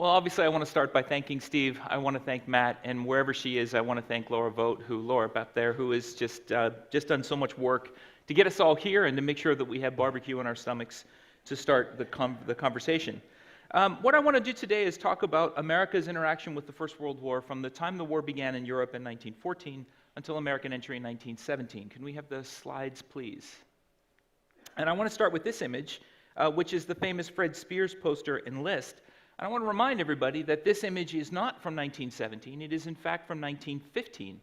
Well, obviously, I want to start by thanking Steve. I want to thank Matt, and wherever she is, I want to thank Laura Vogt, Laura up there, who has just done so much work to get us all here and to make sure that we have barbecue in our stomachs to start the conversation. What I want to do today is talk about America's interaction with the First World War from the time the war began in Europe in 1914 until American entry in 1917. Can we have the slides, please? And I want to start with this image, which is the famous Fred Spears poster Enlist. I want to remind everybody that this image is not from 1917. It is, in fact, from 1915,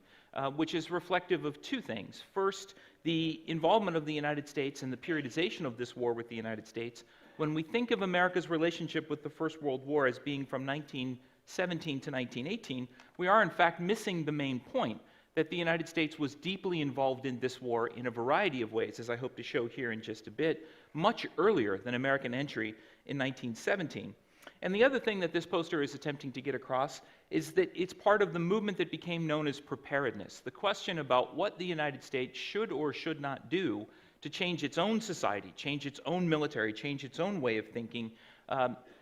which is reflective of two things. First, the involvement of the United States and the periodization of this war with the United States. When we think of America's relationship with the First World War as being from 1917 to 1918, we are, in fact, missing the main point, that the United States was deeply involved in this war in a variety of ways, as I hope to show here in just a bit, much earlier than American entry in 1917. And the other thing that this poster is attempting to get across is that it's part of the movement that became known as preparedness, the question about what the United States should or should not do to change its own society, change its own military, change its own way of thinking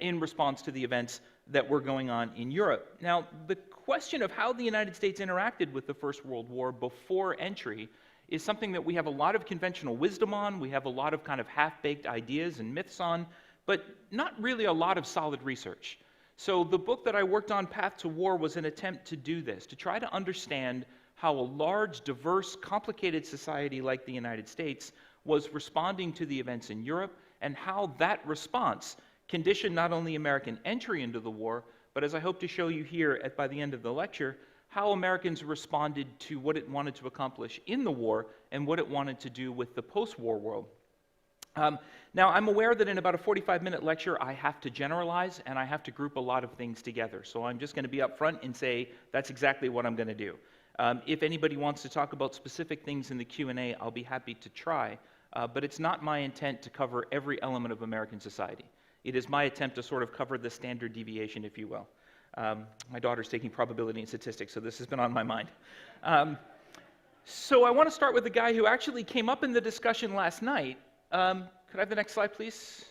in response to the events that were going on in Europe. Now, the question of how the United States interacted with the First World War before entry is something that we have a lot of conventional wisdom on, we have a lot of kind of half-baked ideas and myths on, but not really a lot of solid research. So the book that I worked on, Path to War, was an attempt to do this, to try to understand how a large, diverse, complicated society like the United States was responding to the events in Europe, and how that response conditioned not only American entry into the war, but as I hope to show you here by the end of the lecture, how Americans responded to what it wanted to accomplish in the war and what it wanted to do with the post-war world. Now, I'm aware that in about a 45-minute lecture, I have to generalize, and I have to group a lot of things together. So I'm just going to be up front and say that's exactly what I'm going to do. If anybody wants to talk about specific things in the Q&A, I'll be happy to try. But it's not my intent to cover every element of American society. It is my attempt to sort of cover the standard deviation, if you will. My daughter's taking probability and statistics, so this has been on my mind. So I want to start with the guy who actually came up in the discussion last night. Could I have the next slide, please?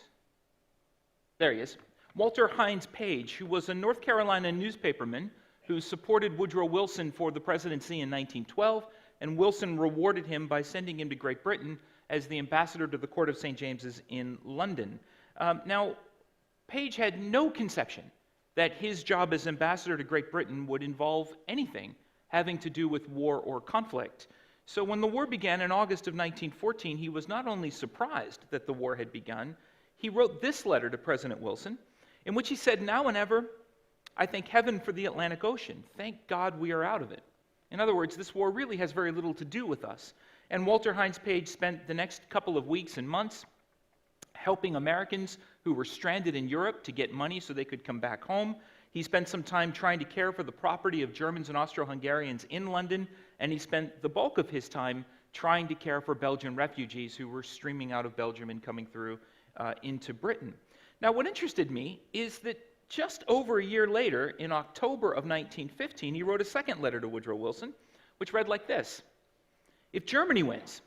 There he is. Walter Hines Page, who was a North Carolina newspaperman who supported Woodrow Wilson for the presidency in 1912, and Wilson rewarded him by sending him to Great Britain as the ambassador to the Court of St. James's in London. Now, Page had no conception that his job as ambassador to Great Britain would involve anything having to do with war or conflict. So when the war began in August of 1914, he was not only surprised that the war had begun, he wrote this letter to President Wilson, in which he said, "Now and ever, I thank heaven for the Atlantic Ocean. Thank God we are out of it." In other words, this war really has very little to do with us. And Walter Hines Page spent the next couple of weeks and months helping Americans who were stranded in Europe to get money so they could come back home. He spent some time trying to care for the property of Germans and Austro-Hungarians in London, and he spent the bulk of his time trying to care for Belgian refugees who were streaming out of Belgium and coming through into Britain. Now, what interested me is that just over a year later, in October of 1915, he wrote a second letter to Woodrow Wilson, which read like this: "If Germany wins,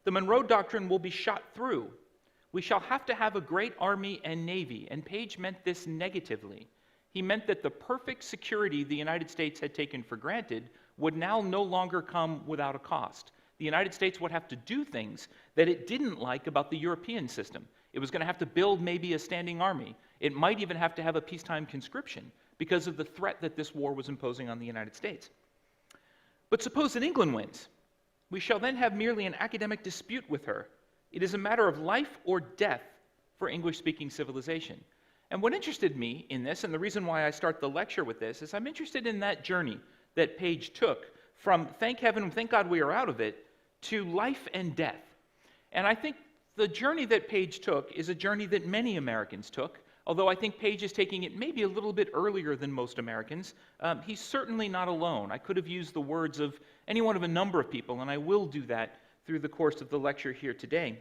the Monroe Doctrine will be shot through. We shall have to have a great army and navy," and Page meant this negatively. He meant that the perfect security the United States had taken for granted would now no longer come without a cost. The United States would have to do things that it didn't like about the European system. It was going to have to build maybe a standing army. It might even have to have a peacetime conscription because of the threat that this war was imposing on the United States. "But suppose that England wins. We shall then have merely an academic dispute with her. It is a matter of life or death for English-speaking civilization." And what interested me in this, and the reason why I start the lecture with this, is I'm interested in that journey that Page took from thank heaven, thank God we are out of it, to life and death. And I think the journey that Page took is a journey that many Americans took, although I think Page is taking it maybe a little bit earlier than most Americans. He's certainly not alone. I could have used the words of any one of a number of people, and I will do that through the course of the lecture here today.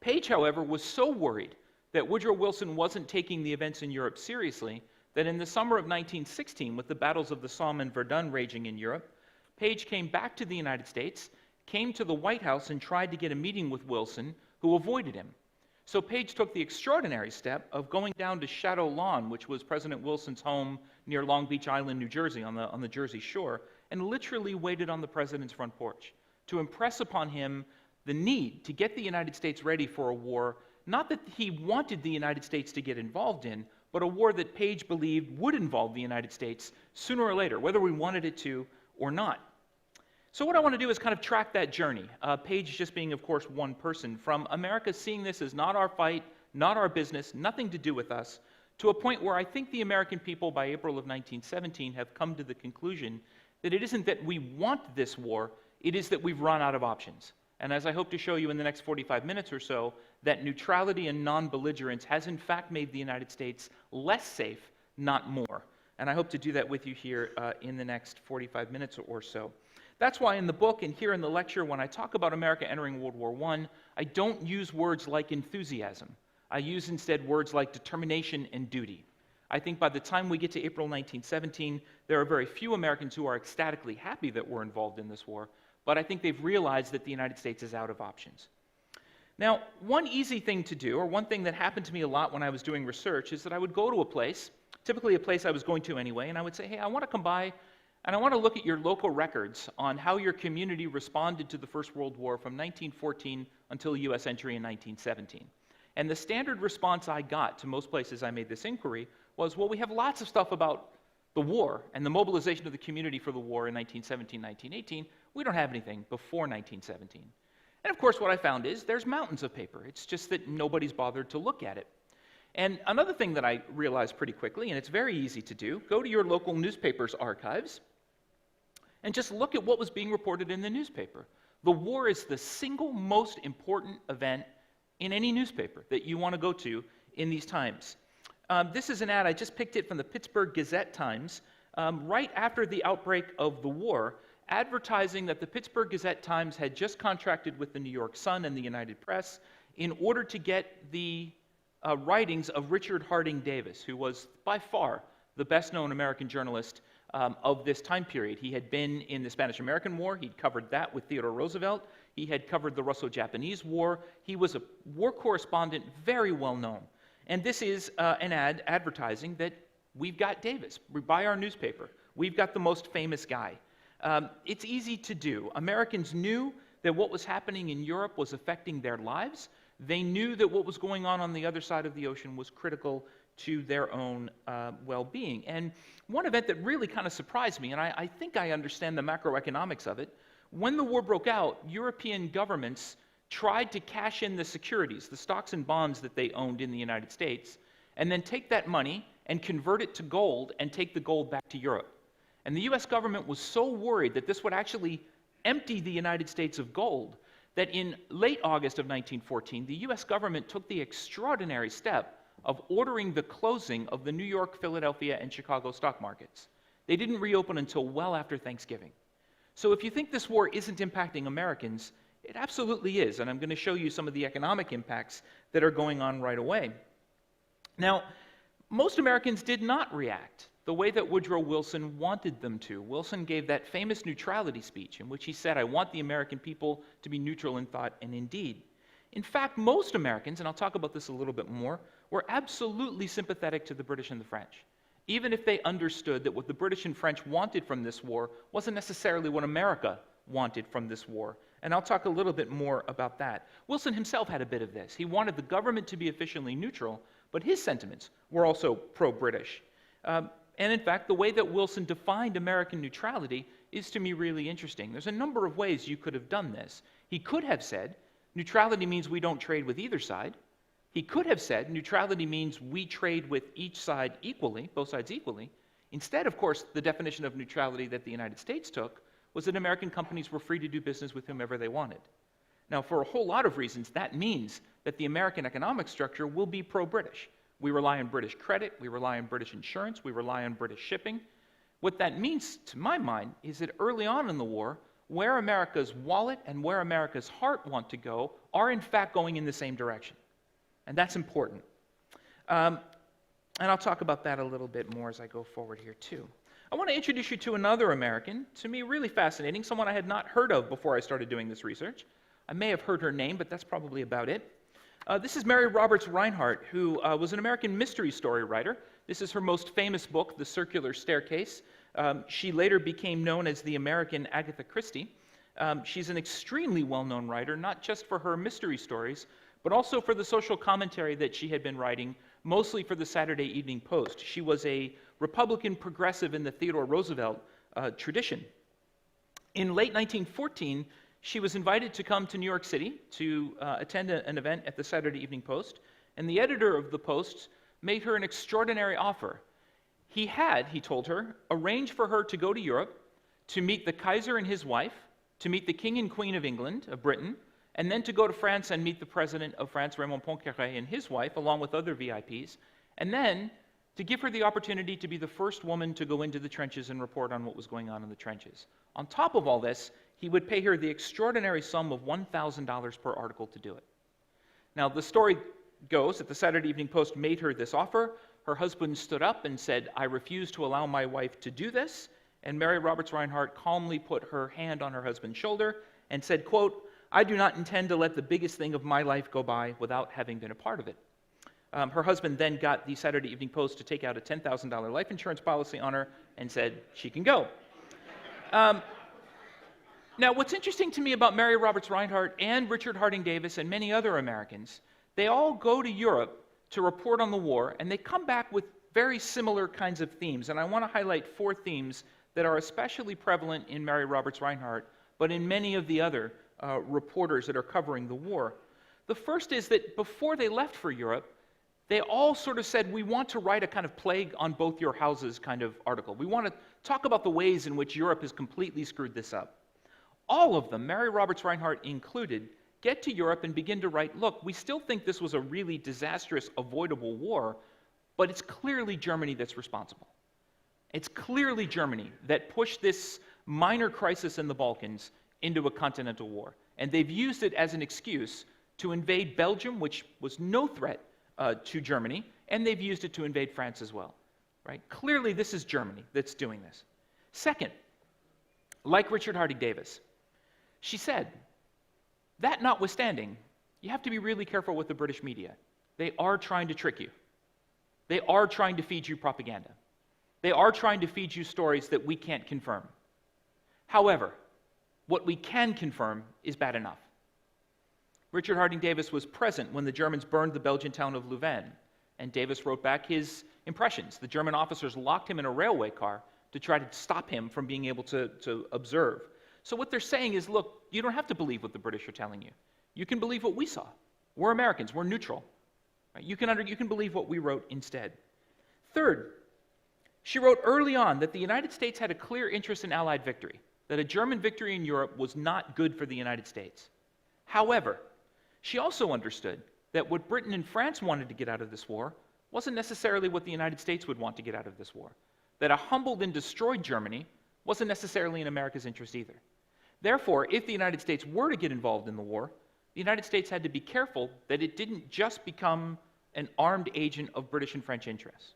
Page, however, was so worried that Woodrow Wilson wasn't taking the events in Europe seriously that in the summer of 1916, with the battles of the Somme and Verdun raging in Europe, Page came back to the United States, came to the White House and tried to get a meeting with Wilson, who avoided him. So Page took the extraordinary step of going down to Shadow Lawn, which was President Wilson's home near Long Beach Island, New Jersey, on the Jersey shore, and literally waited on the president's front porch to impress upon him the need to get the United States ready for a war, not that he wanted the United States to get involved in, but a war that Page believed would involve the United States sooner or later, whether we wanted it to or not. So what I want to do is kind of track that journey, Page just being, of course, one person, from America seeing this as not our fight, not our business, nothing to do with us, to a point where I think the American people, by April of 1917, have come to the conclusion that it isn't that we want this war, it is that we've run out of options. And as I hope to show you in the next 45 minutes or so, that neutrality and non-belligerence has in fact made the United States less safe, not more. And I hope to do that with you here in the next 45 minutes or so. That's why in the book and here in the lecture, when I talk about America entering World War I don't use words like enthusiasm. I use instead words like determination and duty. I think by the time we get to April 1917, there are very few Americans who are ecstatically happy that we're involved in this war, but I think they've realized that the United States is out of options. Now, one easy thing to do, or one thing that happened to me a lot when I was doing research, is that I would go to a place, typically a place I was going to anyway, and I would say, hey, I want to come by and I want to look at your local records on how your community responded to the First World War from 1914 until U.S. entry in 1917. And the standard response I got to most places I made this inquiry was, well, we have lots of stuff about the war and the mobilization of the community for the war in 1917, 1918. We don't have anything before 1917. And of course, what I found is there's mountains of paper. It's just that nobody's bothered to look at it. And another thing that I realized pretty quickly, and it's very easy to do, go to your local newspaper's archives and just look at what was being reported in the newspaper. The war is the single most important event in any newspaper that you want to go to in these times. This is an ad, I just picked it from the Pittsburgh Gazette-Times, right after the outbreak of the war, advertising that the Pittsburgh Gazette-Times had just contracted with the New York Sun and the United Press in order to get the writings of Richard Harding Davis, who was by far the best-known American journalist of this time period. He had been in the Spanish-American War. He'd covered that with Theodore Roosevelt. He had covered the Russo-Japanese War. He was a war correspondent, very well known. And this is an ad advertising that we've got Davis. We buy our newspaper. We've got the most famous guy. It's easy to do. Americans knew that what was happening in Europe was affecting their lives. They knew that what was going on the other side of the ocean was critical to their own well-being. And one event that really kind of surprised me, and I think I understand the macroeconomics of it, when the war broke out, European governments tried to cash in the securities, the stocks and bonds that they owned in the United States, and then take that money and convert it to gold and take the gold back to Europe. And the US government was so worried that this would actually empty the United States of gold that in late August of 1914, the US government took the extraordinary step of ordering the closing of the New York, Philadelphia, and Chicago stock markets. They didn't reopen until well after Thanksgiving. So if you think this war isn't impacting Americans, it absolutely is, and I'm going to show you some of the economic impacts that are going on right away. Now, most Americans did not react the way that Woodrow Wilson wanted them to. Wilson gave that famous neutrality speech in which he said, I want the American people to be neutral in thought and in deed. In fact, most Americans, and I'll talk about this a little bit more, were absolutely sympathetic to the British and the French, even if they understood that what the British and French wanted from this war wasn't necessarily what America wanted from this war. And I'll talk a little bit more about that. Wilson himself had a bit of this. He wanted the government to be officially neutral, but his sentiments were also pro-British. And in fact, the way that Wilson defined American neutrality is, to me, really interesting. There's a number of ways you could have done this. He could have said, neutrality means we don't trade with either side. He could have said, neutrality means we trade with each side equally, both sides equally. Instead, of course, the definition of neutrality that the United States took was that American companies were free to do business with whomever they wanted. Now, for a whole lot of reasons, that means that the American economic structure will be pro-British. We rely on British credit, we rely on British insurance, we rely on British shipping. What that means, to my mind, is that early on in the war, where America's wallet and where America's heart want to go are in fact going in the same direction. And that's important. And I'll talk about that a little bit more as I go forward here too. I want to introduce you to another American, to me really fascinating, someone I had not heard of before I started doing this research. I may have heard her name, but that's probably about it. This is Mary Roberts Reinhardt, who was an American mystery story writer. This is her most famous book, The Circular Staircase. She later became known as the American Agatha Christie. She's an extremely well-known writer, not just for her mystery stories, but also for the social commentary that she had been writing, mostly for the Saturday Evening Post. She was a Republican progressive in the Theodore Roosevelt tradition. In late 1914, she was invited to come to New York City to attend an event at the Saturday Evening Post, and the editor of the Post made her an extraordinary offer. He told her, arranged for her to go to Europe, to meet the Kaiser and his wife, to meet the King and Queen of England, of Britain, and then to go to France and meet the President of France, Raymond Poincaré, and his wife, along with other VIPs, and then to give her the opportunity to be the first woman to go into the trenches and report on what was going on in the trenches. On top of all this, he would pay her the extraordinary sum of $1,000 per article to do it. Now, the story goes that the Saturday Evening Post made her this offer. Her husband stood up and said, "I refuse to allow my wife to do this." And Mary Roberts Reinhardt calmly put her hand on her husband's shoulder and said, quote, "I do not intend to let the biggest thing of my life go by without having been a part of it." Her husband then got the Saturday Evening Post to take out a $10,000 life insurance policy on her and said she can go. Now, what's interesting to me about Mary Roberts Reinhardt and Richard Harding Davis and many other Americans, they all go to Europe to report on the war, and they come back with very similar kinds of themes. And I want to highlight 4 themes that are especially prevalent in Mary Roberts Reinhardt, but in many of the other reporters that are covering the war. The first is that before they left for Europe, they all sort of said, we want to write a kind of plague on both your houses kind of article. We want to talk about the ways in which Europe has completely screwed this up. All of them, Mary Roberts Reinhardt included, get to Europe and begin to write, look, we still think this was a really disastrous, avoidable war, but it's clearly Germany that's responsible. It's clearly Germany that pushed this minor crisis in the Balkans into a continental war. And they've used it as an excuse to invade Belgium, which was no threat to Germany, and they've used it to invade France as well. Right? Clearly, this is Germany that's doing this. Second, like Richard Harding Davis, she said, that notwithstanding, you have to be really careful with the British media. They are trying to trick you. They are trying to feed you propaganda. They are trying to feed you stories that we can't confirm. However, what we can confirm is bad enough. Richard Harding Davis was present when the Germans burned the Belgian town of Louvain, and Davis wrote back his impressions. The German officers locked him in a railway car to try to stop him from being able to observe. So what they're saying is, look, you don't have to believe what the British are telling you. You can believe what we saw. We're Americans. We're neutral. Right? You can believe what we wrote instead. Third, she wrote early on that the United States had a clear interest in Allied victory, that a German victory in Europe was not good for the United States. However, she also understood that what Britain and France wanted to get out of this war wasn't necessarily what the United States would want to get out of this war, that a humbled and destroyed Germany wasn't necessarily in America's interest either. Therefore, if the United States were to get involved in the war, the United States had to be careful that it didn't just become an armed agent of British and French interests.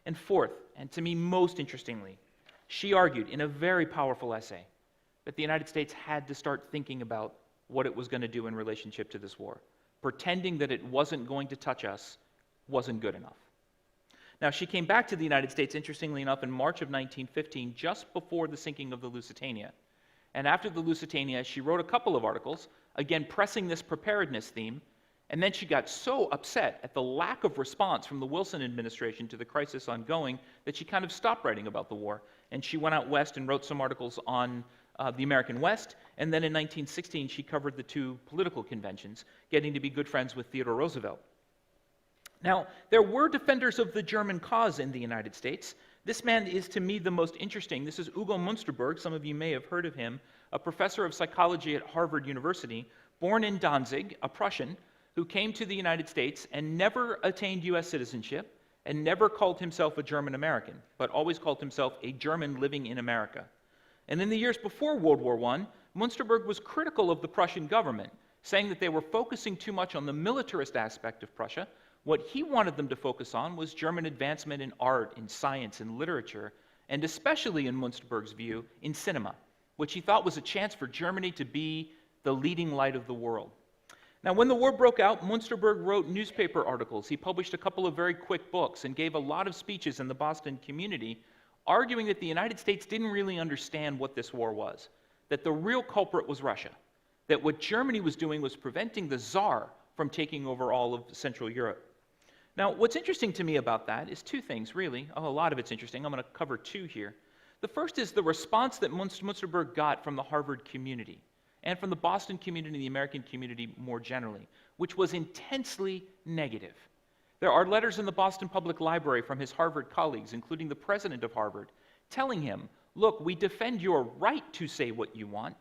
And fourth, and to me most interestingly, she argued in a very powerful essay that the United States had to start thinking about what it was going to do in relationship to this war. Pretending that it wasn't going to touch us wasn't good enough. Now, she came back to the United States, interestingly enough, in March of 1915, just before the sinking of the Lusitania. And after the Lusitania, she wrote a couple of articles, again pressing this preparedness theme, and then she got so upset at the lack of response from the Wilson administration to the crisis ongoing that she kind of stopped writing about the war, and she went out west and wrote some articles on the American West, and then in 1916 she covered the 2 political conventions, getting to be good friends with Theodore Roosevelt. Now, there were defenders of the German cause in the United States. This man is, to me, the most interesting. This is Ugo Münsterberg. Some of you may have heard of him, a professor of psychology at Harvard University, born in Danzig, a Prussian, who came to the United States and never attained U.S. citizenship and never called himself a German American, but always called himself a German living in America. And in the years before World War I, Münsterberg was critical of the Prussian government, saying that they were focusing too much on the militarist aspect of Prussia. What he wanted them to focus on was German advancement in art, in science, in literature, and especially, in Münsterberg's view, in cinema, which he thought was a chance for Germany to be the leading light of the world. Now, when the war broke out, Munsterberg wrote newspaper articles. He published a couple of very quick books and gave a lot of speeches in the Boston community, arguing that the United States didn't really understand what this war was, that the real culprit was Russia, that what Germany was doing was preventing the Tsar from taking over all of Central Europe. Now, what's interesting to me about that is two things, really. Oh, a lot of it's interesting. I'm going to cover two here. The first is the response that Munsterberg got from the Harvard community and from the Boston community and the American community more generally, which was intensely negative. There are letters in the Boston Public Library from his Harvard colleagues, including the president of Harvard, telling him, look, we defend your right to say what you want,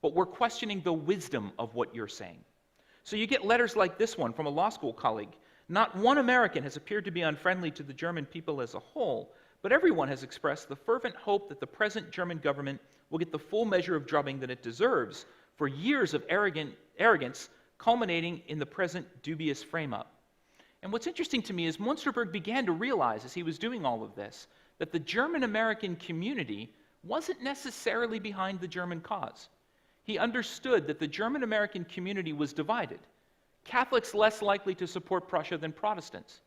but we're questioning the wisdom of what you're saying. So you get letters like this one from a law school colleague. Not one American has appeared to be unfriendly to the German people as a whole, but everyone has expressed the fervent hope that the present German government will get the full measure of drubbing that it deserves for years of arrogance culminating in the present dubious frame-up. And what's interesting to me is Munsterberg began to realize as he was doing all of this that the German-American community wasn't necessarily behind the German cause. He understood that the German-American community was divided. Catholics less likely to support Prussia than Protestants.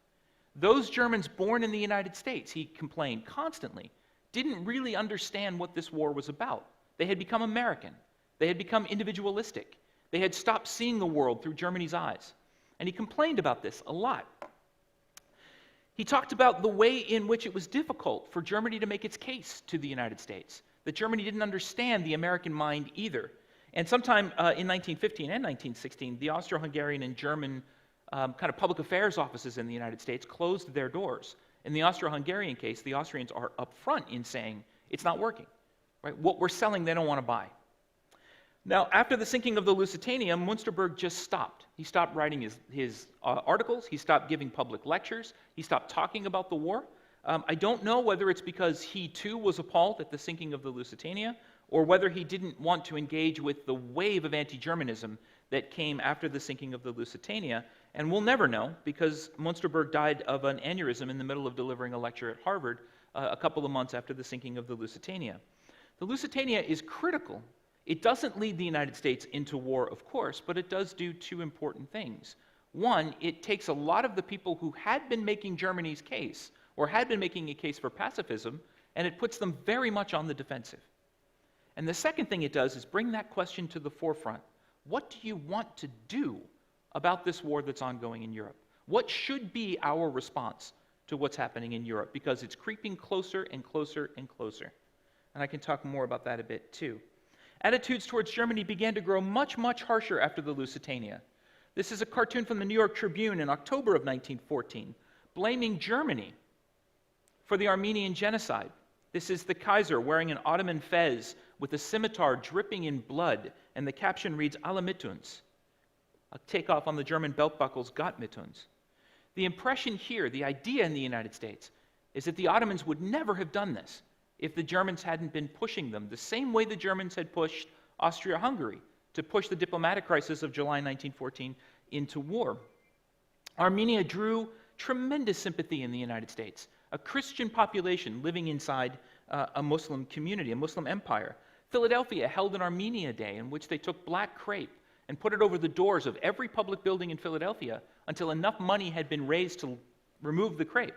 Those Germans born in the United States, he complained constantly, didn't really understand what this war was about. They had become American. They had become individualistic. They had stopped seeing the world through Germany's eyes. And he complained about this a lot. He talked about the way in which it was difficult for Germany to make its case to the United States, that Germany didn't understand the American mind either. And sometime in 1915 and 1916, the Austro-Hungarian and German kind of public affairs offices in the United States closed their doors. In the Austro-Hungarian case, the Austrians are upfront in saying, it's not working. Right? What we're selling, they don't want to buy. Now, after the sinking of the Lusitania, Munsterberg just stopped. He stopped writing his articles. He stopped giving public lectures. He stopped talking about the war. I don't know whether it's because he, too, was appalled at the sinking of the Lusitania, or whether he didn't want to engage with the wave of anti-Germanism that came after the sinking of the Lusitania. And we'll never know, because Munsterberg died of an aneurysm in the middle of delivering a lecture at Harvard a couple of months after the sinking of the Lusitania. The Lusitania is critical. It doesn't lead the United States into war, of course, but it does do two important things. One, it takes a lot of the people who had been making Germany's case, or had been making a case for pacifism, and it puts them very much on the defensive. And the second thing it does is bring that question to the forefront. What do you want to do about this war that's ongoing in Europe? What should be our response to what's happening in Europe? Because it's creeping closer and closer and closer. And I can talk more about that a bit too. Attitudes towards Germany began to grow much, much harsher after the Lusitania. This is a cartoon from the New York Tribune in October of 1914, blaming Germany for the Armenian genocide. This is the Kaiser wearing an Ottoman fez with a scimitar dripping in blood, and the caption reads, Alle mit uns, a takeoff on the German belt buckles, Gott mit uns. The impression here, the idea in the United States, is that the Ottomans would never have done this if the Germans hadn't been pushing them, the same way the Germans had pushed Austria-Hungary to push the diplomatic crisis of July 1914 into war. Armenia drew tremendous sympathy in the United States, a Christian population living inside a Muslim community, a Muslim empire. Philadelphia held an Armenia Day in which they took black crepe and put it over the doors of every public building in Philadelphia until enough money had been raised to remove the crepe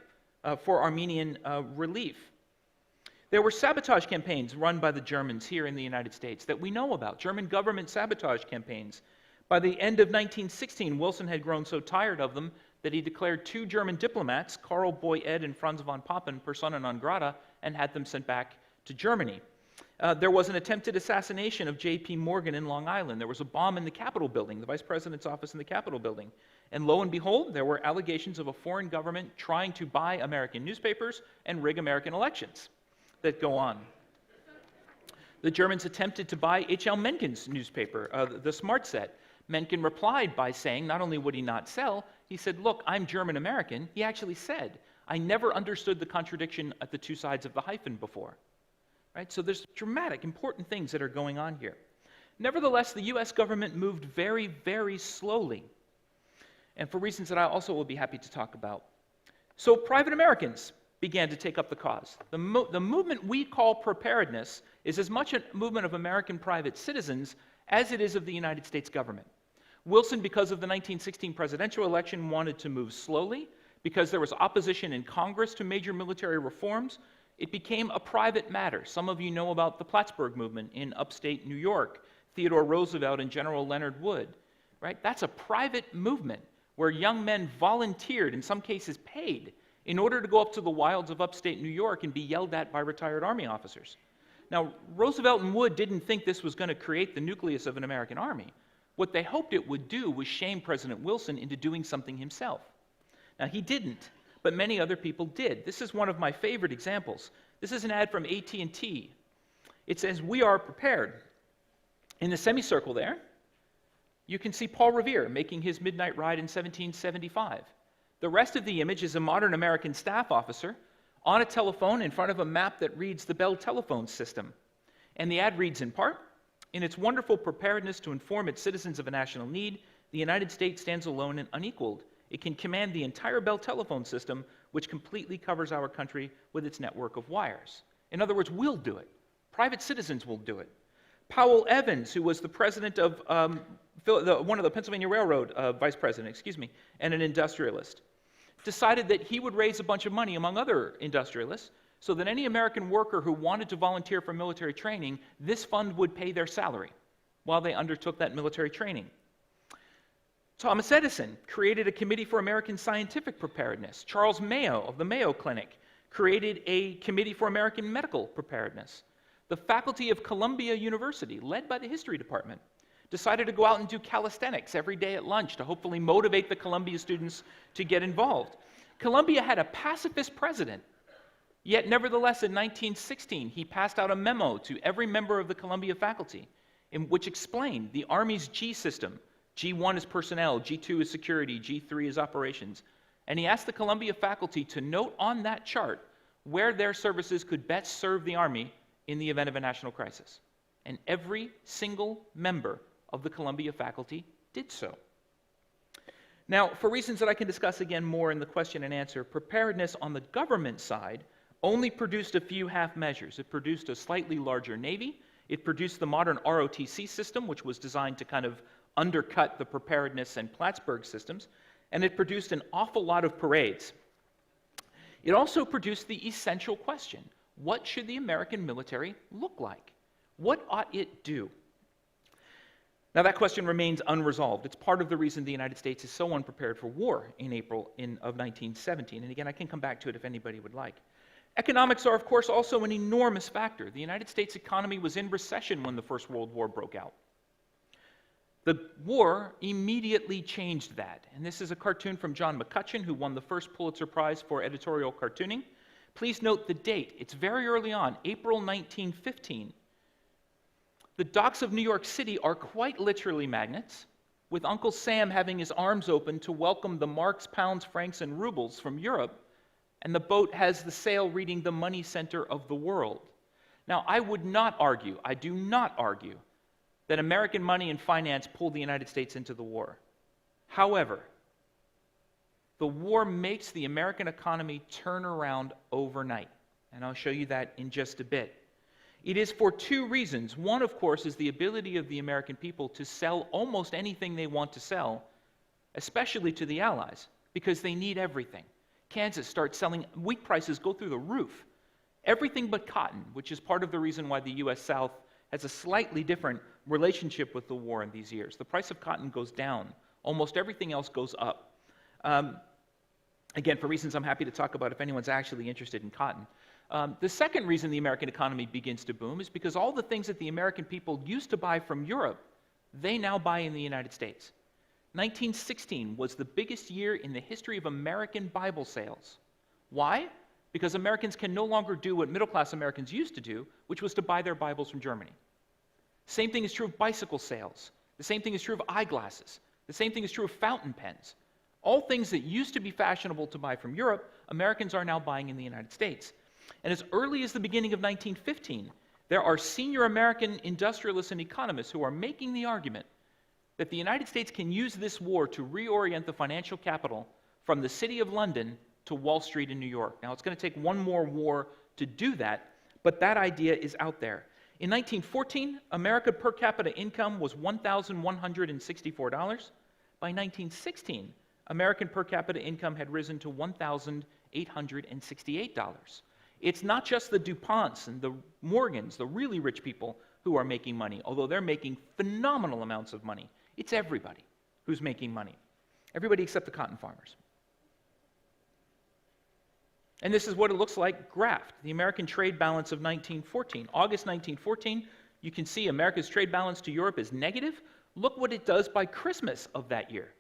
for Armenian relief. There were sabotage campaigns run by the Germans here in the United States that we know about, German government sabotage campaigns. By the end of 1916, Wilson had grown so tired of them that he declared two German diplomats, Karl Boy-Ed and Franz von Papen, persona non grata, and had them sent back to Germany. There was an attempted assassination of J.P. Morgan in Long Island. There was a bomb in the Capitol building, the vice president's office in the Capitol building. And lo and behold, there were allegations of a foreign government trying to buy American newspapers and rig American elections that go on. The Germans attempted to buy H.L. Mencken's newspaper, the Smart Set. Mencken replied by saying, not only would he not sell, he said, look, I'm German-American. He actually said, I never understood the contradiction at the two sides of the hyphen before. Right? So there's dramatic, important things that are going on here. Nevertheless, the U.S. government moved very, very slowly, and for reasons that I also will be happy to talk about. So private Americans began to take up the cause. The movement we call preparedness is as much a movement of American private citizens as it is of the United States government. Wilson, because of the 1916 presidential election, wanted to move slowly. Because there was opposition in Congress to major military reforms, it became a private matter. Some of you know about the Plattsburgh movement in upstate New York, Theodore Roosevelt and General Leonard Wood, right? That's a private movement where young men volunteered, in some cases paid, in order to go up to the wilds of upstate New York and be yelled at by retired Army officers. Now, Roosevelt and Wood didn't think this was going to create the nucleus of an American army. What they hoped it would do was shame President Wilson into doing something himself. Now, he didn't, but many other people did. This is one of my favorite examples. This is an ad from AT&T. It says, "We are prepared." In the semicircle there, you can see Paul Revere making his midnight ride in 1775. The rest of the image is a modern American staff officer on a telephone in front of a map that reads the Bell telephone system. And the ad reads in part, "In its wonderful preparedness to inform its citizens of a national need, the United States stands alone and unequaled. It can command the entire Bell telephone system, which completely covers our country with its network of wires." In other words, we'll do it. Private citizens will do it. Powell Evans, who was the president of one of the Pennsylvania Railroad vice president, and an industrialist, decided that he would raise a bunch of money among other industrialists so that any American worker who wanted to volunteer for military training, this fund would pay their salary while they undertook that military training. Thomas Edison created a Committee for American Scientific Preparedness. Charles Mayo of the Mayo Clinic created a Committee for American Medical Preparedness. The faculty of Columbia University, led by the history department, decided to go out and do calisthenics every day at lunch to hopefully motivate the Columbia students to get involved. Columbia had a pacifist president, yet nevertheless in 1916 he passed out a memo to every member of the Columbia faculty in which explained the Army's G system. G1 is personnel, G2 is security, G3 is operations. And he asked the Columbia faculty to note on that chart where their services could best serve the Army in the event of a national crisis. And every single member of the Columbia faculty did so. Now, for reasons that I can discuss again more in the question and answer, preparedness on the government side only produced a few half measures. It produced a slightly larger Navy. It produced the modern ROTC system, which was designed to kind of undercut the preparedness and Plattsburgh systems, and it produced an awful lot of parades. It also produced the essential question: what should the American military look like? What ought it do? Now, that question remains unresolved. It's part of the reason the United States is so unprepared for war in April of 1917. And again, I can come back to it if anybody would like. Economics are, of course, also an enormous factor. The United States economy was in recession when the First World War broke out. The war immediately changed that. And this is a cartoon from John McCutcheon, who won the first Pulitzer Prize for editorial cartooning. Please note the date. It's very early on, April 1915. The docks of New York City are quite literally magnets, with Uncle Sam having his arms open to welcome the marks, pounds, francs, and rubles from Europe, and the boat has the sail reading the money center of the world. Now, I would not argue, I do not argue, that American money and finance pulled the United States into the war. However, the war makes the American economy turn around overnight, and I'll show you that in just a bit. It is for two reasons. One, of course, is the ability of the American people to sell almost anything they want to sell, especially to the Allies, because they need everything. Kansas starts selling, wheat prices go through the roof. Everything but cotton, which is part of the reason why the U.S. South has a slightly different relationship with the war in these years. The price of cotton goes down. Almost everything else goes up. Again, for reasons I'm happy to talk about if anyone's actually interested in cotton. The second reason the American economy begins to boom is because all the things that the American people used to buy from Europe, they now buy in the United States. 1916 was the biggest year in the history of American Bible sales. Why? Because Americans can no longer do what middle-class Americans used to do, which was to buy their Bibles from Germany. Same thing is true of bicycle sales. The same thing is true of eyeglasses. The same thing is true of fountain pens. All things that used to be fashionable to buy from Europe, Americans are now buying in the United States. And as early as the beginning of 1915, there are senior American industrialists and economists who are making the argument that the United States can use this war to reorient the financial capital from the city of London to Wall Street in New York. Now, it's going to take one more war to do that, but that idea is out there. In 1914, America per capita income was $1,164. By 1916, American per capita income had risen to $1,868. It's not just the DuPonts and the Morgans, the really rich people, who are making money, although they're making phenomenal amounts of money. It's everybody who's making money. Everybody except the cotton farmers. And this is what it looks like graphed. The American trade balance of 1914. August 1914, you can see America's trade balance to Europe is negative. Look what it does by Christmas of that year.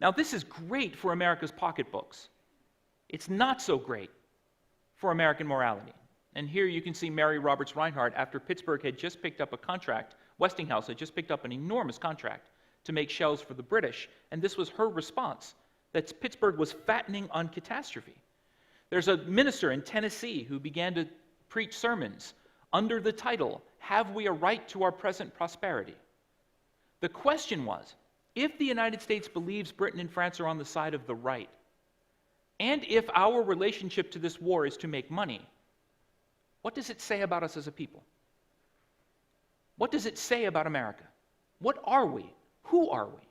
Now, this is great for America's pocketbooks. It's not so great for American morality. And here you can see Mary Roberts Rinehart, after Pittsburgh had just picked up a contract, Westinghouse had just picked up an enormous contract to make shells for the British, and this was her response, that Pittsburgh was fattening on catastrophe. There's a minister in Tennessee who began to preach sermons under the title, "Have We a Right to Our Present Prosperity?" The question was, if the United States believes Britain and France are on the side of the right, and if our relationship to this war is to make money, what does it say about us as a people? What does it say about America? What are we? Who are we?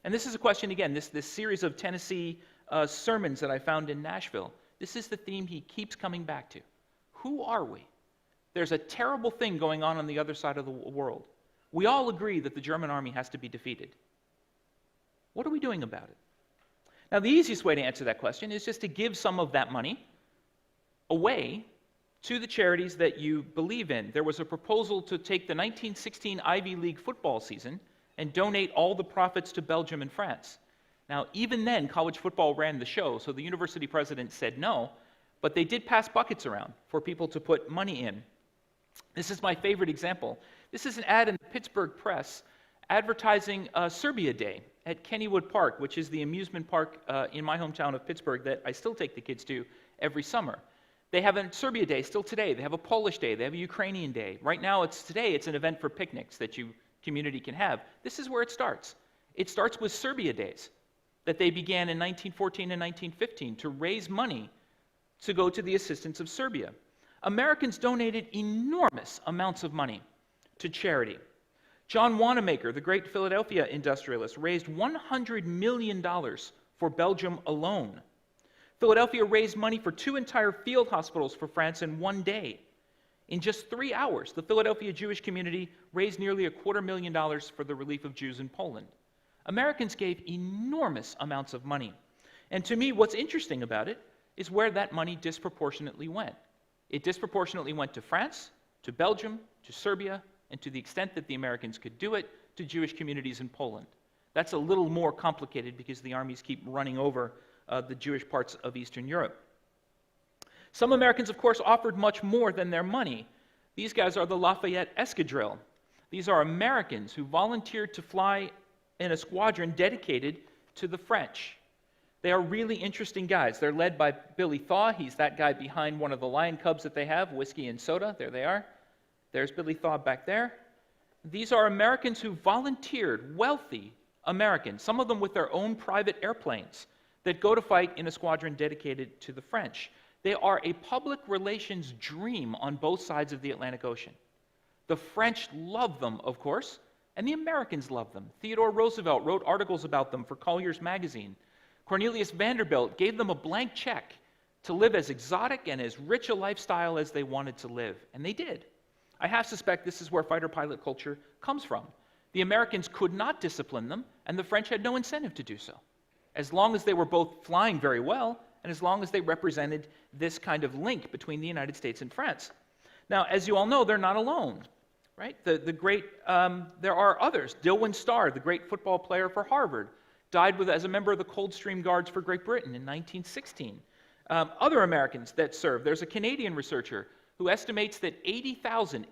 And this is a question, again, this series of Tennessee sermons that I found in Nashville, this is the theme he keeps coming back to. Who are we? There's a terrible thing going on the other side of the world. We all agree that the German army has to be defeated. What are we doing about it? Now, the easiest way to answer that question is just to give some of that money away to the charities that you believe in. There was a proposal to take the 1916 Ivy League football season and donate all the profits to Belgium and France. Now, even then, college football ran the show, so the university president said no, but they did pass buckets around for people to put money in. This is my favorite example. This is an ad in the Pittsburgh Press advertising Serbia Day at Kennywood Park, which is the amusement park in my hometown of Pittsburgh that I still take the kids to every summer. They have a Serbia Day still today. They have a Polish Day. They have a Ukrainian Day. Right now, today it's an event for picnics that community can have. This is where it starts. It starts with Serbia Days that they began in 1914 and 1915 to raise money to go to the assistance of Serbia. Americans donated enormous amounts of money to charity. John Wanamaker, the great Philadelphia industrialist, raised $100 million for Belgium alone. Philadelphia raised money for 2 entire field hospitals for France in one day. In just 3 hours, the Philadelphia Jewish community raised nearly $250,000 for the relief of Jews in Poland. Americans gave enormous amounts of money. And to me, what's interesting about it is where that money disproportionately went. It disproportionately went to France, to Belgium, to Serbia, and to the extent that the Americans could do it, to Jewish communities in Poland. That's a little more complicated because the armies keep running over the Jewish parts of Eastern Europe. Some Americans, of course, offered much more than their money. These guys are the Lafayette Escadrille. These are Americans who volunteered to fly in a squadron dedicated to the French. They are really interesting guys. They're led by Billy Thaw. He's that guy behind one of the lion cubs that they have, Whiskey and Soda. There they are. There's Billy Thaw back there. These are Americans who volunteered, wealthy Americans, some of them with their own private airplanes, that go to fight in a squadron dedicated to the French. They are a public relations dream on both sides of the Atlantic Ocean. The French love them, of course, and the Americans love them. Theodore Roosevelt wrote articles about them for Collier's magazine. Cornelius Vanderbilt gave them a blank check to live as exotic and as rich a lifestyle as they wanted to live, and they did. I half suspect this is where fighter pilot culture comes from. The Americans could not discipline them, and the French had no incentive to do so, as long as they were both flying very well and as long as they represented this kind of link between the United States and France. Now, as you all know, they're not alone, right? There are others. Dilwyn Starr, the great football player for Harvard, died as a member of the Coldstream Guards for Great Britain in 1916. Other Americans that served, there's a Canadian researcher who estimates that 80,000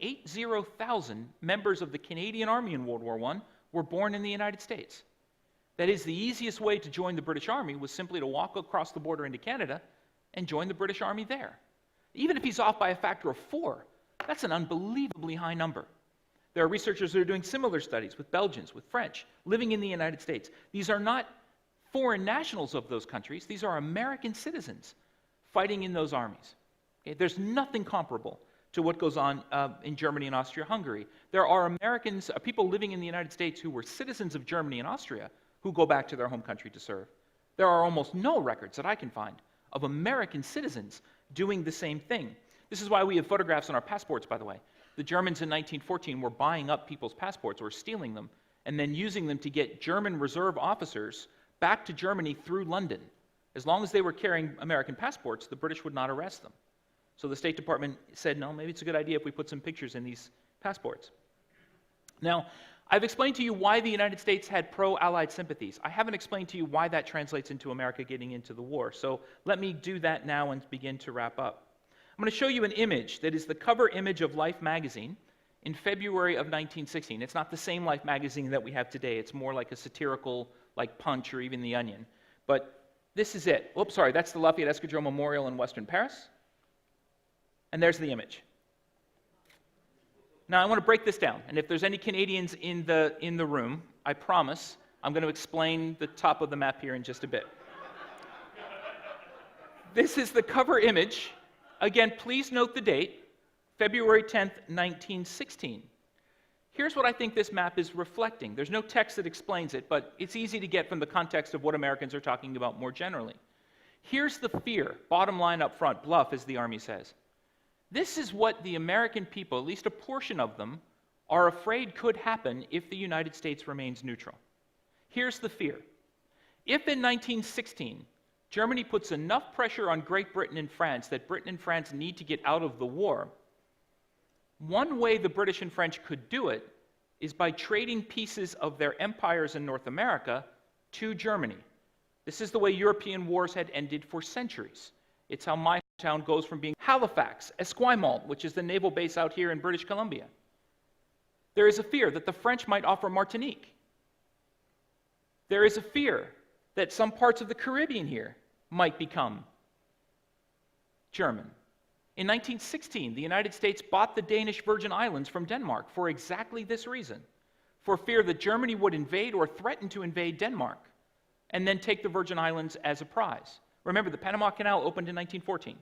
members of the Canadian Army in World War I were born in the United States. That is, the easiest way to join the British Army was simply to walk across the border into Canada and join the British Army there. Even if he's off by a factor of 4, that's an unbelievably high number. There are researchers who are doing similar studies with Belgians, with French, living in the United States. These are not foreign nationals of those countries. These are American citizens fighting in those armies. Okay? There's nothing comparable to what goes on in Germany and Austria-Hungary. There are Americans, people living in the United States who were citizens of Germany and Austria who go back to their home country to serve. There are almost no records that I can find of American citizens doing the same thing. This is why we have photographs on our passports, by the way. The Germans in 1914 were buying up people's passports or stealing them and then using them to get German reserve officers back to Germany through London. As long as they were carrying American passports, the British would not arrest them. So the State Department said, no, maybe it's a good idea if we put some pictures in these passports. Now, I've explained to you why the United States had pro-Allied sympathies. I haven't explained to you why that translates into America getting into the war. So let me do that now and begin to wrap up. I'm going to show you an image that is the cover image of Life magazine in February of 1916. It's not the same Life magazine that we have today. It's more like a satirical, like Punch or even The Onion. But this is it. Oops, sorry, that's the Lafayette Escadrille Memorial in Western Paris. And there's the image. Now, I want to break this down. And if there's any Canadians in the room, I promise I'm going to explain the top of the map here in just a bit. This is the cover image. Again, please note the date, February 10th, 1916. Here's what I think this map is reflecting. There's no text that explains it, but it's easy to get from the context of what Americans are talking about more generally. Here's the fear, bottom line up front, bluff, as the Army says. This is what the American people, at least a portion of them, are afraid could happen if the United States remains neutral. Here's the fear. If in 1916, Germany puts enough pressure on Great Britain and France that Britain and France need to get out of the war, one way the British and French could do it is by trading pieces of their empires in North America to Germany. This is the way European wars had ended for centuries. It's how my town goes from being Halifax, Esquimalt, which is the naval base out here in British Columbia. There is a fear that the French might offer Martinique. There is a fear that some parts of the Caribbean here might become German. In 1916, the United States bought the Danish Virgin Islands from Denmark for exactly this reason, for fear that Germany would invade or threaten to invade Denmark and then take the Virgin Islands as a prize. Remember, the Panama Canal opened in 1914.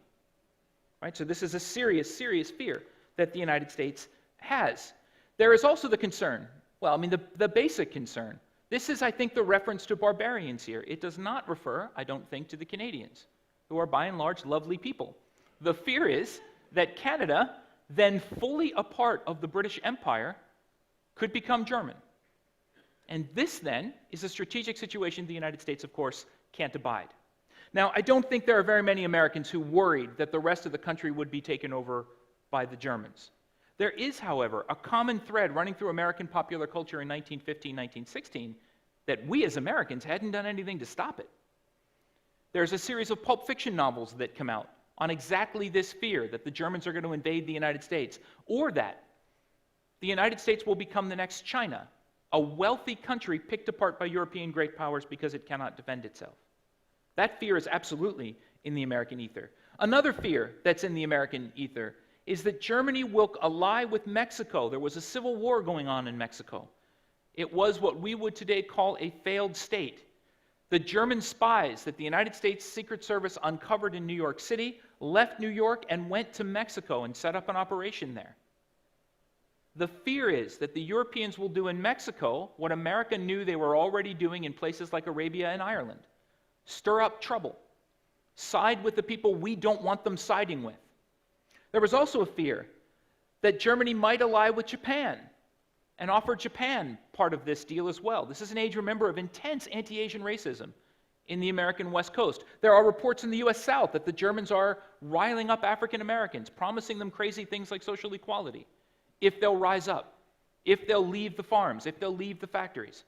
Right? So this is a serious, serious fear that the United States has. There is also the concern, well, I mean, the basic concern. This is, I think, the reference to barbarians here. It does not refer, I don't think, to the Canadians, who are by and large lovely people. The fear is that Canada, then fully a part of the British Empire, could become German. And this, then, is a strategic situation the United States, of course, can't abide. Now, I don't think there are very many Americans who worried that the rest of the country would be taken over by the Germans. There is, however, a common thread running through American popular culture in 1915, 1916, that we as Americans hadn't done anything to stop it. There's a series of pulp fiction novels that come out on exactly this fear that the Germans are going to invade the United States, or that the United States will become the next China, a wealthy country picked apart by European great powers because it cannot defend itself. That fear is absolutely in the American ether. Another fear that's in the American ether is that Germany will ally with Mexico. There was a civil war going on in Mexico. It was what we would today call a failed state. The German spies that the United States Secret Service uncovered in New York City left New York and went to Mexico and set up an operation there. The fear is that the Europeans will do in Mexico what America knew they were already doing in places like Arabia and Ireland. Stir up trouble. Side with the people we don't want them siding with. There was also a fear that Germany might ally with Japan and offer Japan part of this deal as well. This is an age, remember, of intense anti-Asian racism in the American West Coast. There are reports in the U.S. South that the Germans are riling up African Americans, promising them crazy things like social equality, if they'll rise up, if they'll leave the farms, if they'll leave the factories.